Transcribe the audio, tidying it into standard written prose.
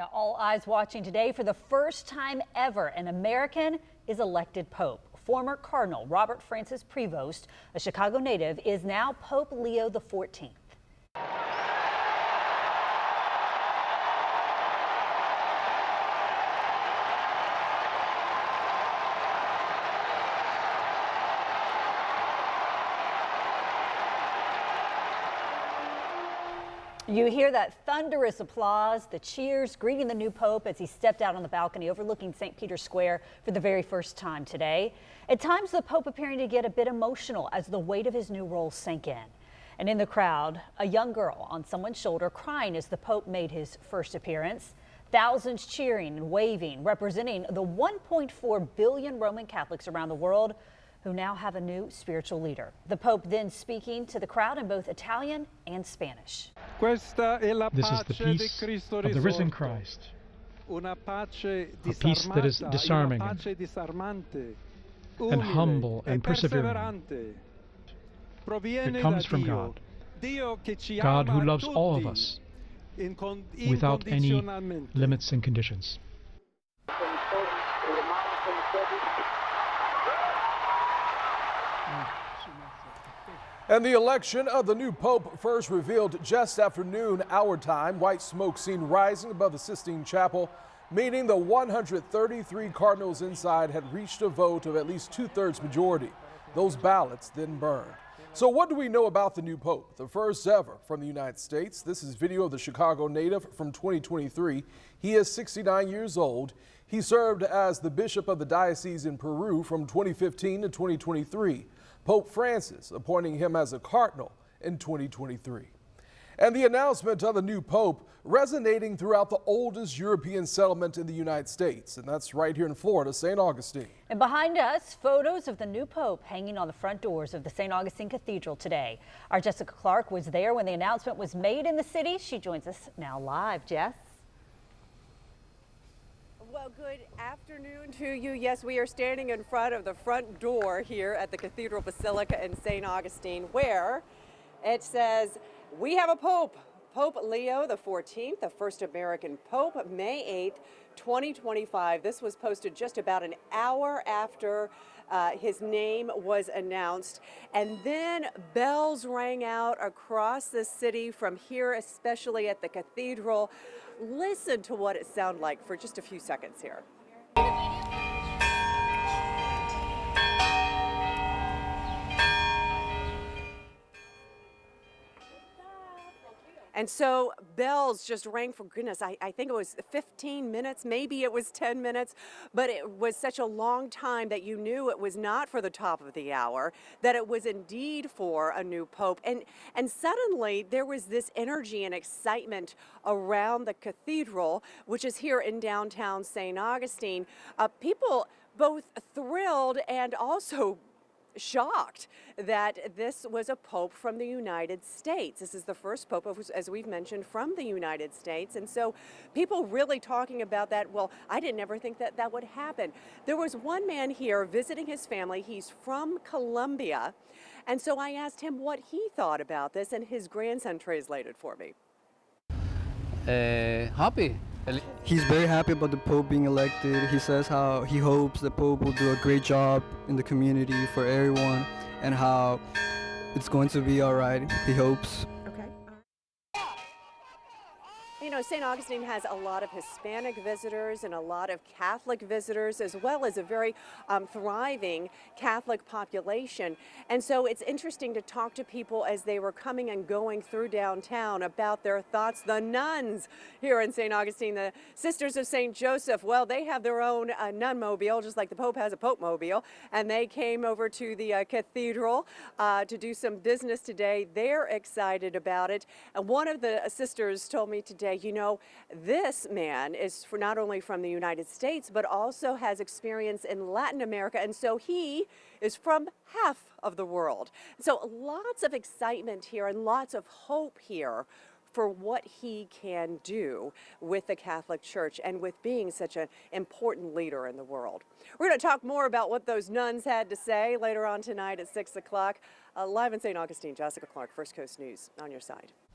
Yeah, all eyes watching today. For the first time ever, an American is elected Pope. Former Cardinal Robert Prevost, a Chicago native, is now Pope Leo XIV. You hear that thunderous applause, the cheers greeting the new pope as he stepped out on the balcony overlooking St. Peter's Square for the very first time today. At times, the pope appearing to get a bit emotional as the weight of his new role sank in. And in the crowd, a young girl on someone's shoulder crying as the pope made his first appearance. Thousands cheering and waving, representing the 1.4 billion Roman Catholics around the world who now have a new spiritual leader. The Pope then speaking to the crowd in both Italian and Spanish. This is the peace of the risen Christ, a peace that is disarming and humble and persevering. It comes from God, God who loves all of us without any limits and conditions. And the election of the new pope first revealed just after noon our time. White smoke seen rising above the Sistine Chapel, meaning the 133 cardinals inside had reached a vote of at least 2/3 majority. Those ballots then burned. So what do we know about the new pope, the first ever from the United States? This is video of the Chicago native from 2023. He is 69 years old. He served as the bishop of the diocese in Peru from 2015 to 2023. Pope Francis appointing him as a cardinal in 2023. And the announcement of the new pope resonating throughout the oldest European settlement in the United States, and that's right here in Florida, St. Augustine. And behind us, photos of the new pope hanging on the front doors of the St. Augustine Cathedral today. Our Jessica Clark was there when the announcement was made in the city. She joins us now live. Jess? Well, good afternoon to you. Yes, we are standing in front of the front door here at the Cathedral Basilica in St. Augustine, where it says, "We have a pope, Pope Leo XIV, the first American pope, May 8th, 2025. This was posted just about an hour after his name was announced. And then bells rang out across the city from here, especially at the cathedral. Listen to what it sounded like for just a few seconds here. And so bells just rang for goodness. I think it was 15 minutes, maybe it was 10 minutes, but it was such a long time that you knew it was not for the top of the hour, that it was indeed for a new pope. And suddenly there was this energy and excitement around the cathedral, which is here in downtown St. Augustine. People both thrilled and also shocked that this was a pope from the United States. This is the first pope, as we've mentioned, from the United States. And so people really talking about that. Well, I didn't ever think that that would happen. There was one man here visiting his family. He's from Colombia. And so I asked him what he thought about this, and his grandson translated for me. Happy. He's very happy about the Pope being elected. He says how he hopes the Pope will do a great job in the community for everyone and how it's going to be all right. He hopes. You know, St. Augustine has a lot of Hispanic visitors and a lot of Catholic visitors, as well as a very thriving Catholic population. And so it's interesting to talk to people as they were coming and going through downtown about their thoughts. The nuns here in St. Augustine, the Sisters of St. Joseph, well, they have their own nun-mobile, just like the Pope has a Pope-mobile. And they came over to the cathedral to do some business today. They're excited about it. And one of the sisters told me today, you know, this man is not only from the United States, but also has experience in Latin America. And so he is from half of the world. So lots of excitement here and lots of hope here for what he can do with the Catholic Church and with being such an important leader in the world. We're going to talk more about what those nuns had to say later on tonight at 6 o'clock. Live in St. Augustine, Jessica Clark, First Coast News, on your side.